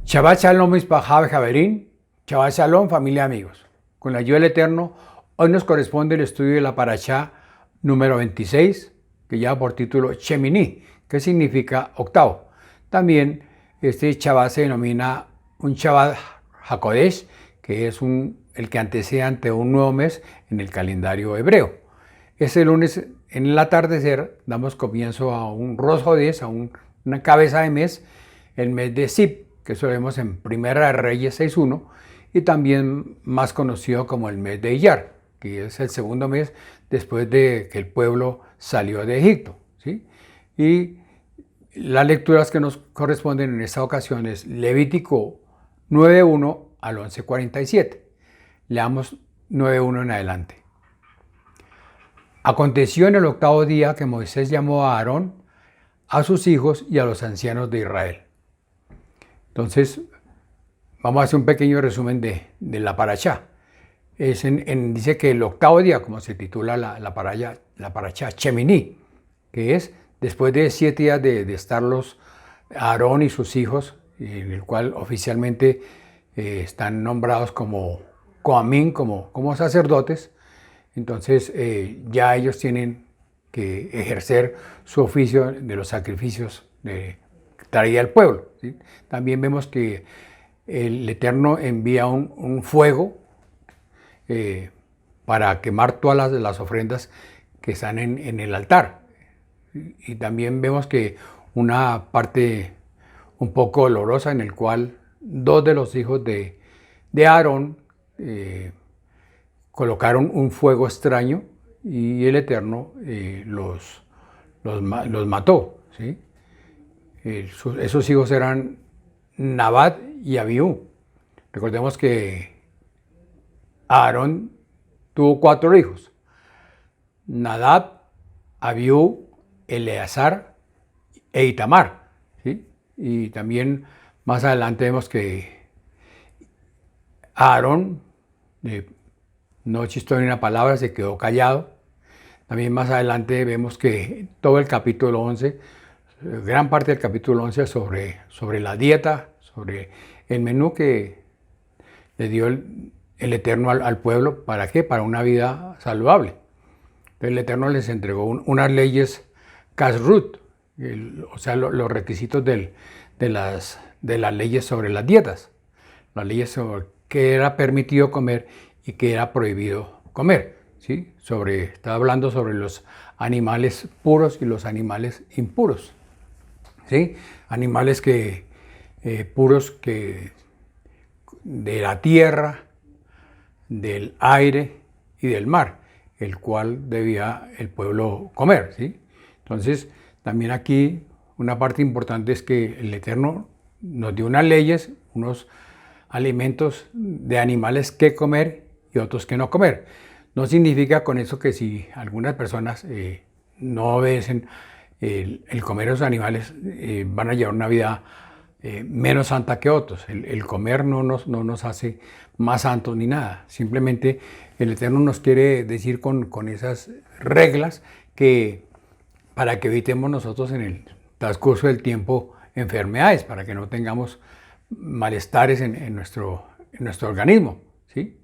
Shabbat Shalom, Mispaja Javerín. Shabbat Shalom, familia amigos. Con la ayuda del Eterno, hoy nos corresponde el estudio de la Parashá número 26, que lleva por título Shemini, que significa octavo. También este Shabbat se denomina un Shabbat HaKodesh, que es el que antecede ante un nuevo mes en el calendario hebreo. Este lunes, en el atardecer, damos comienzo a un Rosh Hodesh, a una cabeza de mes, el mes de Sib, que eso lo vemos en Primera de Reyes 6.1, y también más conocido como el mes de Iyar, que es el segundo mes después de que el pueblo salió de Egipto, ¿sí? Y las lecturas que nos corresponden en esta ocasión es Levítico 9.1 al 11.47. Leamos 9.1 en adelante. Aconteció en el octavo día que Moisés llamó a Aarón, a sus hijos y a los ancianos de Israel. Entonces, vamos a hacer un pequeño resumen de la Parashá. Dice que el octavo día, como se titula la Parashá Shemini, que es después de 7 días de estar Aarón y sus hijos, en el cual oficialmente están nombrados como Kohamim, como sacerdotes. Entonces, ya ellos tienen que ejercer su oficio de los sacrificios que traía el pueblo, ¿sí? También vemos que el Eterno envía un fuego para quemar todas las ofrendas que están en el altar. Y también vemos que una parte un poco dolorosa en el cual 2 de los hijos de Aarón colocaron un fuego extraño y el Eterno los mató, ¿sí? Esos hijos eran Nadab y Abiú. Recordemos que Aarón tuvo 4 hijos: Nadab, Abiú, Eleazar e Itamar, ¿sí? Y también más adelante vemos que Aarón no chistó ni una palabra, se quedó callado. También más adelante vemos que todo el capítulo 11, gran parte del capítulo 11 sobre la dieta, sobre el menú que le dio el Eterno al pueblo. ¿Para qué? Para una vida saludable. Entonces el Eterno les entregó unas leyes Kashrut, o sea, los requisitos de las leyes sobre las dietas, las leyes sobre qué era permitido comer y qué era prohibido comer, ¿sí? Estaba hablando sobre los animales puros y los animales impuros, ¿sí? Animales puros que de la tierra, del aire y del mar, el cual debía el pueblo comer, ¿sí? Entonces, también aquí una parte importante es que el Eterno nos dio unas leyes, unos alimentos de animales que comer y otros que no comer. No significa con eso que si algunas personas no obedecen el comer a los animales, van a llevar una vida menos santa que otros. El comer no nos hace más santos ni nada. Simplemente el Eterno nos quiere decir con esas reglas para que evitemos nosotros en el transcurso del tiempo enfermedades, para que no tengamos malestares en nuestro organismo, ¿sí?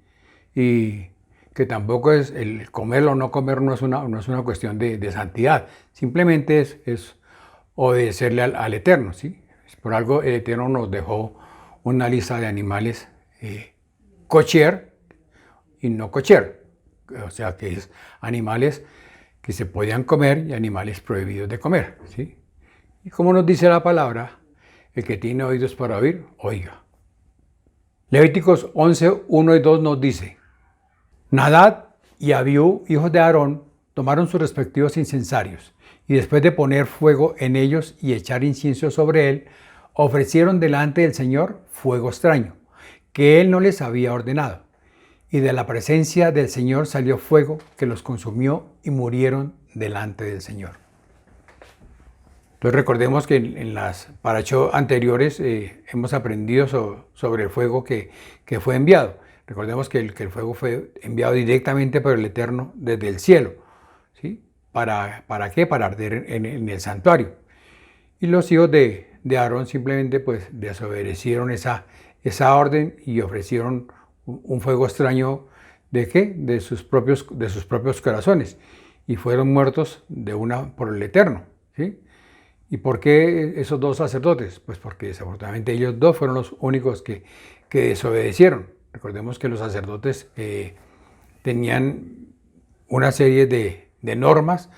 Y que tampoco es el comer o no comer, no es una cuestión de santidad, simplemente es obedecerle al Eterno, ¿sí? Por algo el Eterno nos dejó una lista de animales kosher y no kosher, o sea que es animales que se podían comer y animales prohibidos de comer, ¿sí? Y como nos dice la palabra, el que tiene oídos para oír, oiga. Levíticos 11, 1 y 2 nos dice: Nadab y Abiú, hijos de Aarón, tomaron sus respectivos incensarios, y después de poner fuego en ellos y echar incienso sobre él, ofrecieron delante del Señor fuego extraño, que él no les había ordenado. Y de la presencia del Señor salió fuego que los consumió y murieron delante del Señor. Entonces recordemos que en las parashot anteriores hemos aprendido sobre el fuego que fue enviado. Recordemos que el fuego fue enviado directamente por el Eterno desde el cielo, ¿sí? ¿Para qué? Para arder en el santuario. Y los hijos de de Aarón simplemente pues desobedecieron esa orden y ofrecieron un fuego extraño. ¿De qué? De sus propios corazones. Y fueron muertos por el Eterno. ¿Sí? ¿Y por qué esos dos sacerdotes? Pues porque desafortunadamente ellos dos fueron los únicos que desobedecieron. Recordemos que los sacerdotes tenían una serie de normas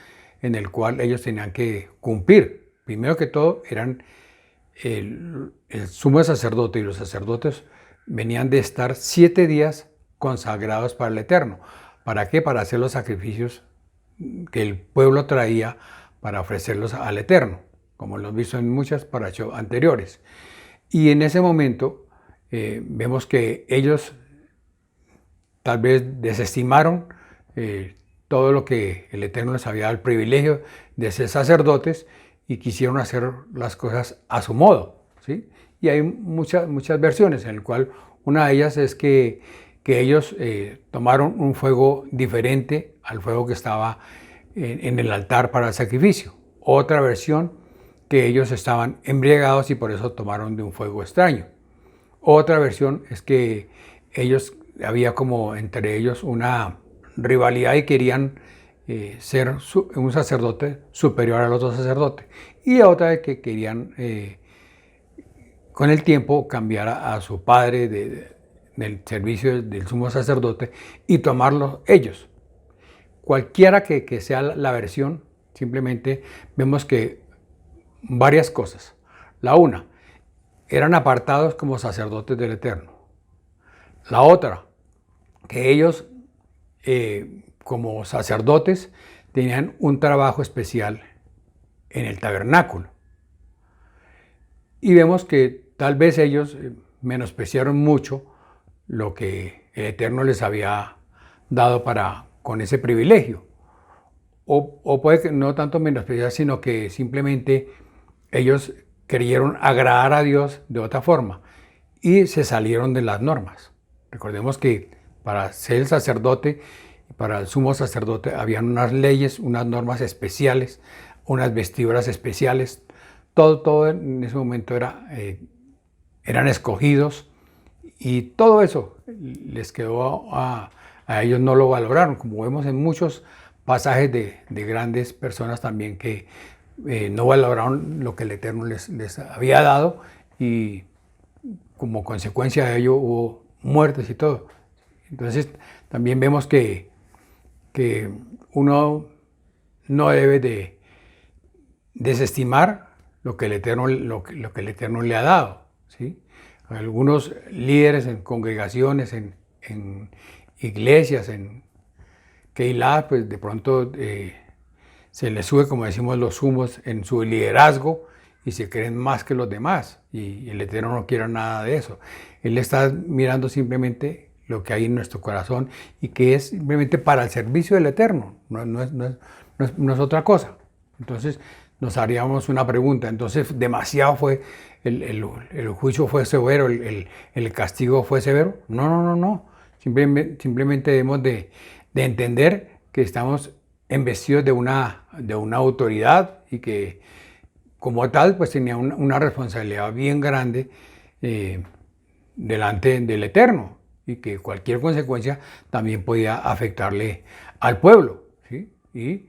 en el cual ellos tenían que cumplir. Primero que todo eran el sumo sacerdote y los sacerdotes venían de estar 7 días consagrados para el Eterno. ¿Para qué? Para hacer los sacrificios que el pueblo traía para ofrecerlos al Eterno, como lo hemos visto en muchas parashot anteriores. Y en ese momento vemos que ellos tal vez desestimaron todo lo que el Eterno les había dado el privilegio de ser sacerdotes y quisieron hacer las cosas a su modo, ¿sí? Y hay muchas versiones, en las cuales una de ellas es que ellos tomaron un fuego diferente al fuego que estaba en el altar para el sacrificio. Otra versión, que ellos estaban embriagados y por eso tomaron de un fuego extraño. Otra versión es que había como entre ellos una rivalidad y querían ser un sacerdote superior al otro sacerdote. Y otra es que querían con el tiempo cambiar a su padre del servicio del sumo sacerdote y tomarlo ellos. Cualquiera que sea la versión, simplemente vemos que varias cosas. La una, eran apartados como sacerdotes del Eterno. La otra, que ellos como sacerdotes tenían un trabajo especial en el tabernáculo. Y vemos que tal vez ellos menospreciaron mucho lo que el Eterno les había dado con ese privilegio. O puede que no tanto menospreciar, sino que simplemente ellos creyeron agradar a Dios de otra forma y se salieron de las normas. Recordemos que para ser el sacerdote y para el sumo sacerdote habían unas leyes, unas normas especiales, unas vestiduras especiales. Todo en ese momento eran escogidos y todo eso les quedó a ellos, no lo valoraron, como vemos en muchos pasajes de grandes personas también que no valoraron lo que el Eterno les había dado y como consecuencia de ello hubo muertes y todo. Entonces también vemos que uno no debe de desestimar lo que el Eterno le ha dado, ¿sí? Algunos líderes en congregaciones, en iglesias, en Keilah, pues de pronto se les sube, como decimos los humos, en su liderazgo y se creen más que los demás. Y el Eterno no quiere nada de eso. Él está mirando simplemente lo que hay en nuestro corazón y que es simplemente para el servicio del Eterno, no es otra cosa. Entonces nos haríamos una pregunta, entonces demasiado fue, el juicio fue severo, el castigo fue severo. No. Simplemente debemos de entender que estamos investidos de una autoridad y que como tal pues tenía una responsabilidad bien grande delante del Eterno y que cualquier consecuencia también podía afectarle al pueblo, ¿sí? Y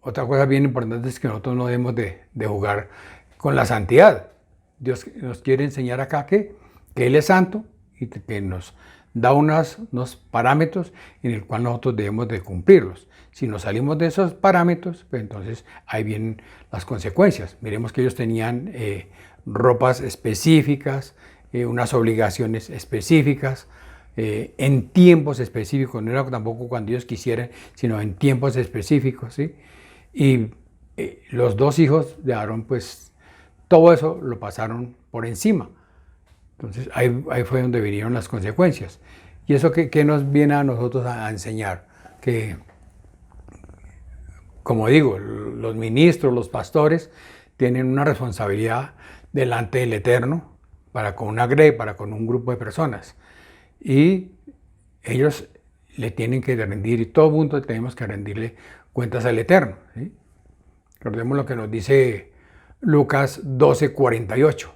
otra cosa bien importante es que nosotros no debemos de jugar con la santidad. Dios nos quiere enseñar acá que Él es santo y que nos da unos parámetros en el cual nosotros debemos de cumplirlos. Si nos salimos de esos parámetros, pues entonces ahí vienen las consecuencias. Miremos que ellos tenían ropas específicas, unas obligaciones específicas, en tiempos específicos, no era tampoco cuando ellos quisieran, sino en tiempos específicos, ¿sí? Y los dos hijos de Aarón, pues todo eso lo pasaron por encima. Entonces ahí fue donde vinieron las consecuencias. ¿Y eso qué nos viene a nosotros a enseñar? Que, como digo, los ministros, los pastores, tienen una responsabilidad delante del Eterno para con una grey, para con un grupo de personas. Y ellos le tienen que rendir, y todo mundo tenemos que rendirle cuentas al Eterno, ¿sí? Recordemos lo que nos dice Lucas 12:48.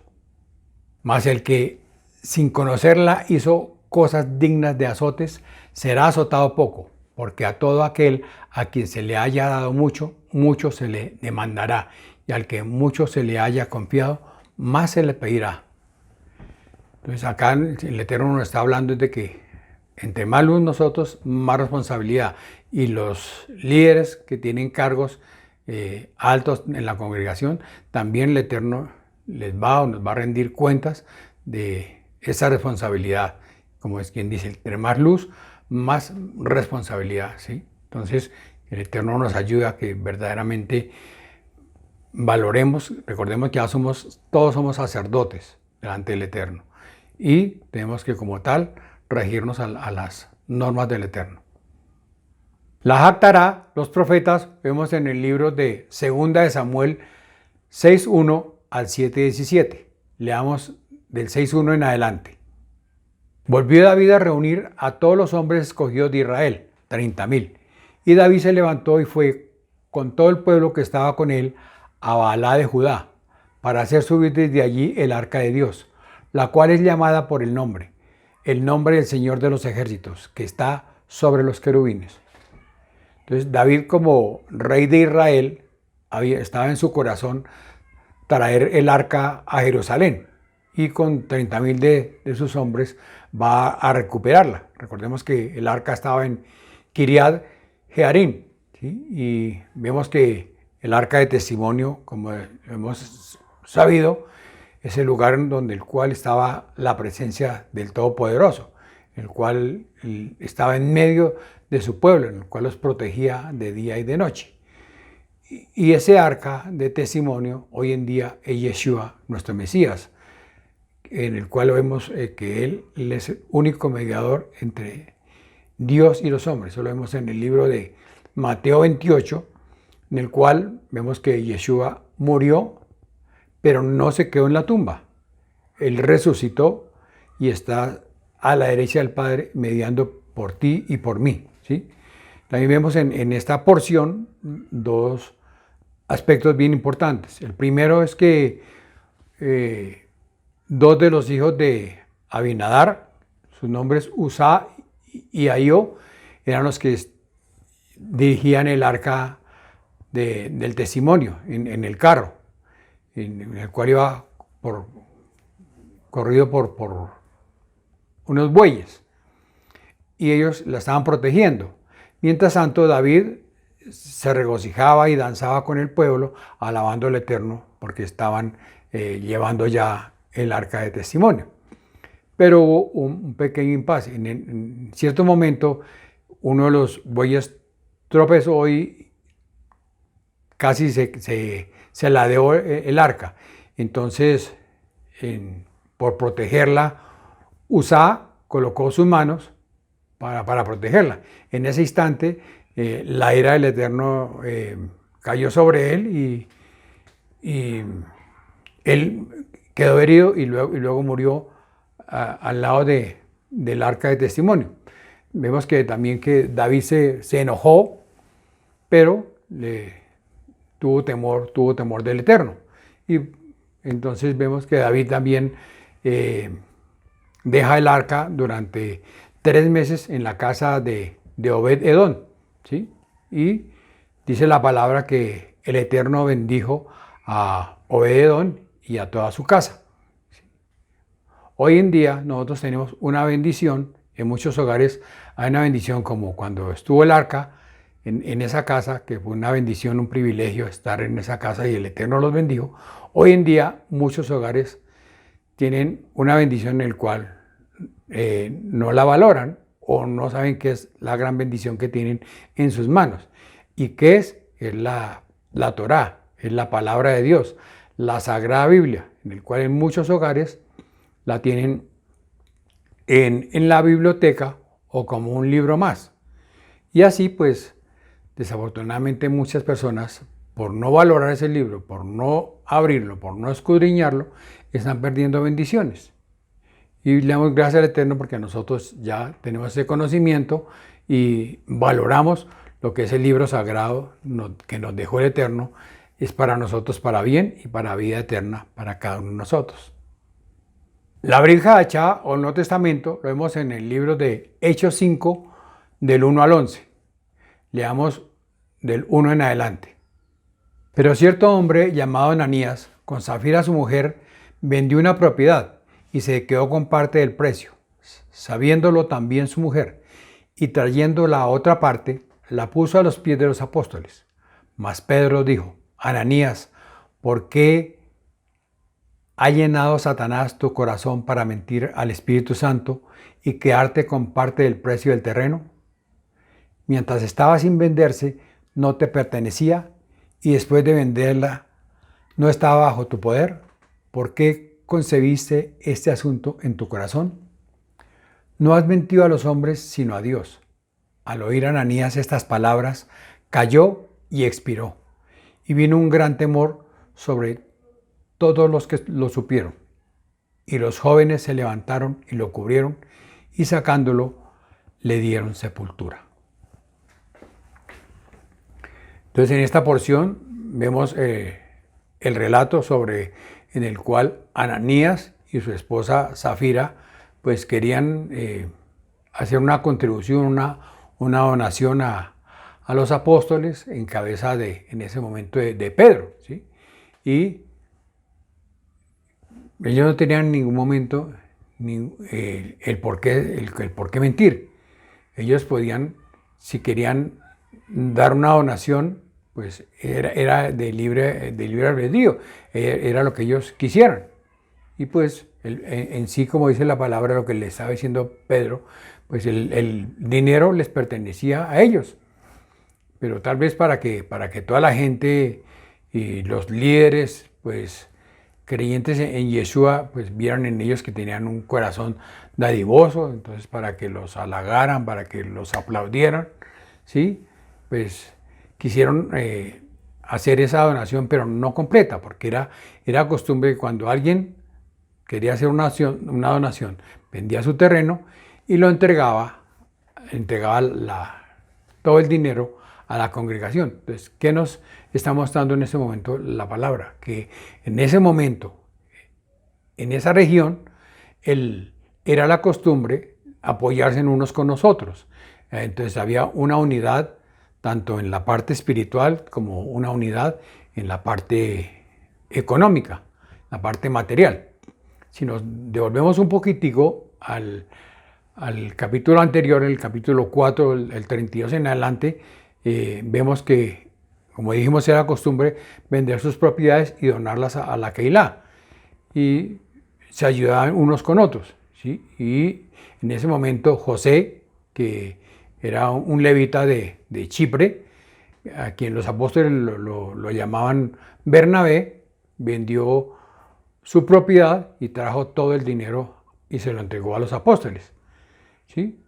Mas el que sin conocerla hizo cosas dignas de azotes, será azotado poco, porque a todo aquel a quien se le haya dado mucho, mucho se le demandará, y al que mucho se le haya confiado, más se le pedirá. Entonces acá el Eterno nos está hablando de que entre más luz nosotros, más responsabilidad. Y los líderes que tienen cargos altos en la congregación, también el Eterno les va o nos va a rendir cuentas de esa responsabilidad. Como es quien dice, entre más luz, más responsabilidad, ¿sí? Entonces, el Eterno nos ayuda a que verdaderamente valoremos, recordemos que ya todos somos sacerdotes delante del Eterno. Y tenemos que como tal regirnos a las normas del Eterno. La jactará, los profetas, vemos en el libro de 2 de Samuel 6:1 al 7:17. Leamos del 6:1 en adelante. Volvió David a reunir a todos los hombres escogidos de Israel, 30,000. Y David se levantó y fue con todo el pueblo que estaba con él a Baalá de Judá, para hacer subir desde allí el arca de Dios, la cual es llamada por el nombre del Señor de los ejércitos, que está sobre los querubines. Entonces David, como rey de Israel, estaba en su corazón traer el arca a Jerusalén, y con 30,000 de sus hombres va a recuperarla. Recordemos que el arca estaba en Kiriat Jearim, ¿sí? Y vemos que el arca de testimonio, como hemos sabido, es el lugar donde el cual estaba la presencia del Todopoderoso, el cual estaba en medio de su pueblo, en el cual los protegía de día y de noche. Y ese arca de testimonio hoy en día es Yeshua, nuestro Mesías, en el cual vemos que Él es el único mediador entre Dios y los hombres. Eso lo vemos en el libro de Mateo 28, en el cual vemos que Yeshua murió, pero no se quedó en la tumba. Él resucitó y está a la derecha del Padre mediando por ti y por mí, ¿sí? También vemos en esta porción dos aspectos bien importantes. El primero es que dos de los hijos de Abinadar, sus nombres Uzá y Ahío, eran los que dirigían el arca del testimonio en el carro, en el cual iba corrido por unos bueyes, y ellos la estaban protegiendo. Mientras tanto, David se regocijaba y danzaba con el pueblo, alabando al Eterno, porque estaban llevando ya el arca de testimonio. Pero hubo un pequeño impasse. En cierto momento, uno de los bueyes tropezó y casi se ladeó el arca. Entonces, por protegerla, Uzá colocó sus manos para protegerla. En ese instante, la ira del Eterno cayó sobre él y él quedó herido y luego murió al lado del arca de testimonio. Vemos que también que David se enojó, pero tuvo temor del Eterno. Y entonces vemos que David también deja el arca durante 3 meses en la casa de Obed-Edom, ¿sí? Y dice la palabra que el Eterno bendijo a Obed-Edom y a toda su casa. Hoy en día nosotros tenemos una bendición. En muchos hogares hay una bendición, como cuando estuvo el arca en esa casa, que fue una bendición, un privilegio estar en esa casa y el Eterno los bendijo. Hoy en día muchos hogares tienen una bendición en la cual no la valoran o no saben qué es la gran bendición que tienen en sus manos. ¿Y qué es? Es la Torá, es la palabra de Dios, la Sagrada Biblia, en el cual en muchos hogares la tienen en la biblioteca o como un libro más. Y así pues, desafortunadamente muchas personas, por no valorar ese libro, por no abrirlo, por no escudriñarlo, están perdiendo bendiciones. Y le damos gracias al Eterno porque nosotros ya tenemos ese conocimiento y valoramos lo que es el libro sagrado que nos dejó el Eterno, es para nosotros para bien y para vida eterna para cada uno de nosotros. La Brit Hadashah o el Nuevo Testamento lo vemos en el libro de Hechos 5 del 1 al 11. Leamos del 1 en adelante. Pero cierto hombre llamado Ananías, con Safira su mujer, vendió una propiedad y se quedó con parte del precio, sabiéndolo también su mujer, y trayendo la otra parte, la puso a los pies de los apóstoles. Mas Pedro dijo: Ananías, ¿por qué ha llenado Satanás tu corazón para mentir al Espíritu Santo y quedarte con parte del precio del terreno? Mientras estaba sin venderse, no te pertenecía, y después de venderla, no estaba bajo tu poder. ¿Por qué concebiste este asunto en tu corazón? No has mentido a los hombres, sino a Dios. Al oír Ananías estas palabras, cayó y expiró, y vino un gran temor sobre todos los que lo supieron. Y los jóvenes se levantaron y lo cubrieron, y sacándolo, le dieron sepultura. Entonces, en esta porción vemos el relato en el cual Ananías y su esposa Safira pues querían hacer una contribución, una donación a los apóstoles en cabeza en ese momento de Pedro, ¿sí? Y ellos no tenían en ningún momento el por qué mentir. Ellos podían, si querían dar una donación, pues era de libre albedrío, era lo que ellos quisieran. Y pues en sí, como dice la palabra, lo que le estaba diciendo Pedro, pues el dinero les pertenecía a ellos. Pero tal vez para que toda la gente y los líderes, pues creyentes en Yeshua, pues vieran en ellos que tenían un corazón dadivoso, entonces para que los halagaran, para que los aplaudieran, ¿sí? Pues quisieron hacer esa donación, pero no completa, porque era costumbre que cuando alguien quería hacer una donación, vendía su terreno y lo entregaba todo el dinero a la congregación. Entonces, ¿qué nos está mostrando en ese momento la palabra? Que en ese momento, en esa región, era la costumbre apoyarse en unos con nosotros. Entonces había una unidad tanto en la parte espiritual como una unidad en la parte económica, la parte material. Si nos devolvemos un poquitico al capítulo anterior, el capítulo 4, el 32 en adelante, vemos que, como dijimos, era costumbre vender sus propiedades y donarlas a la Keilah. Y se ayudaban unos con otros, ¿sí? Y en ese momento José, que era un levita de Chipre, a quien los apóstoles lo llamaban Bernabé, vendió su propiedad y trajo todo el dinero y se lo entregó a los apóstoles, ¿sí?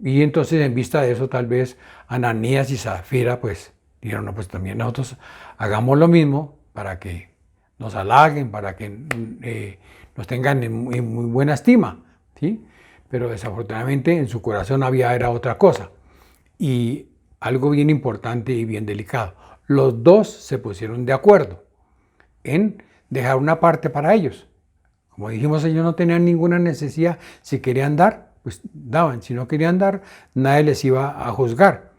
Y entonces, en vista de eso, tal vez Ananías y Safira pues dijeron: no, pues también nosotros hagamos lo mismo para que nos halaguen, para que nos tengan en muy buena estima, ¿sí? Pero desafortunadamente en su corazón era otra cosa. Y algo bien importante y bien delicado: los dos se pusieron de acuerdo en dejar una parte para ellos. Como dijimos, ellos no tenían ninguna necesidad. Si querían dar, pues daban. Si no querían dar, nadie les iba a juzgar.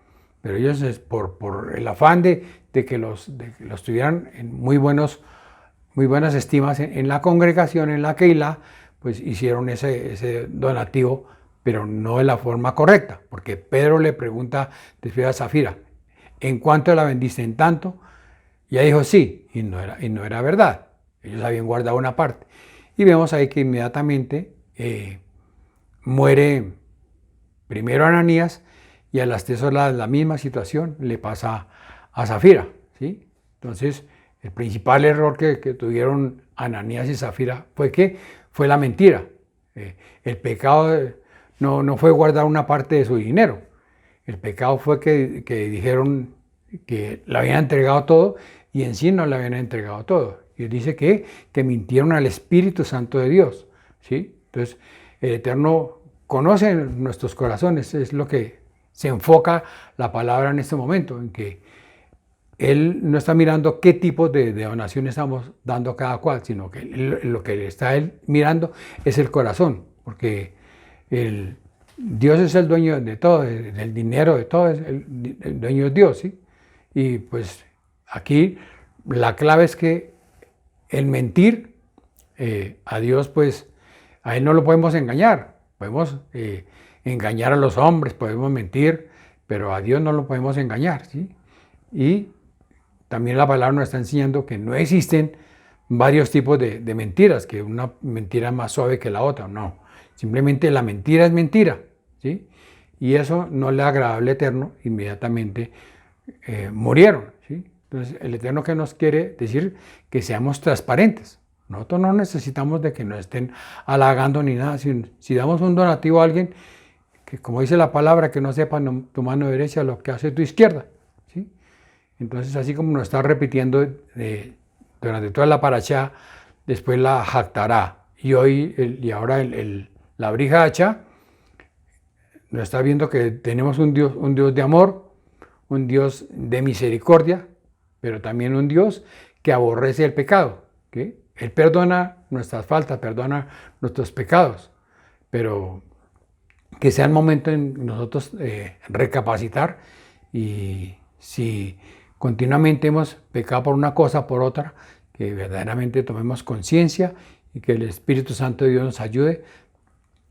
Pero ellos, por el afán de que los tuvieran en muy buenas estimas en la congregación, en la Keilah, pues hicieron ese donativo, pero no de la forma correcta. Porque Pedro le pregunta después a Safira: ¿en cuánto la vendiste? ¿En tanto? Y ella dijo sí, y no era verdad. Ellos habían guardado una parte. Y vemos ahí que inmediatamente muere primero Ananías, y a las 3 horas la misma situación le pasa a Safira, ¿sí? Entonces, el principal error que tuvieron Ananías y Safira fue la mentira. El pecado no fue guardar una parte de su dinero. El pecado fue que dijeron que le habían entregado todo y en sí no le habían entregado todo. Y dice que mintieron al Espíritu Santo de Dios, ¿sí? Entonces, el Eterno conoce nuestros corazones, es lo que se enfoca la palabra en este momento, en que Él no está mirando qué tipo de donación estamos dando a cada cual, sino que lo que está Él mirando es el corazón, porque Dios es el dueño de todo, del dinero, de todo, el dueño es Dios, ¿sí? Y pues aquí la clave es que el mentir, a Dios pues, a Él no lo podemos engañar, podemos engañar a los hombres, podemos mentir, pero a Dios no lo podemos engañar, ¿sí? Y también la palabra nos está enseñando que no existen varios tipos de mentiras, que una mentira es más suave que la otra, no. Simplemente la mentira es mentira, ¿sí? Y eso no le agrada al Eterno, inmediatamente murieron, ¿sí? Entonces el Eterno que nos quiere decir que seamos transparentes. Nosotros no necesitamos de que nos estén halagando ni nada. Si damos un donativo a alguien, que como dice la palabra, que no sepa tu mano derecha lo que hace tu izquierda, ¿sí? Entonces, así como nos está repitiendo durante toda la parashá, después la jactará. Y hoy, y ahora la brija hacha, nos está viendo que tenemos un Dios de amor, un Dios de misericordia, pero también un Dios que aborrece el pecado, ¿sí? Él perdona nuestras faltas, perdona nuestros pecados, pero que sea el momento en nosotros recapacitar, y si continuamente hemos pecado por una cosa, por otra, que verdaderamente tomemos conciencia y que el Espíritu Santo de Dios nos ayude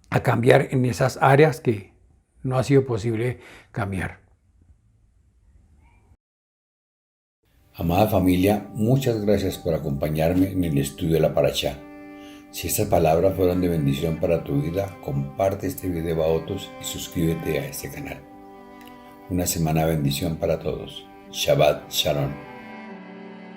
a cambiar en esas áreas que no ha sido posible cambiar. Amada familia, muchas gracias por acompañarme en el estudio de la Parashá. Si estas palabras fueron de bendición para tu vida, comparte este video a otros y suscríbete a este canal. Una semana de bendición para todos. Shabbat Shalom.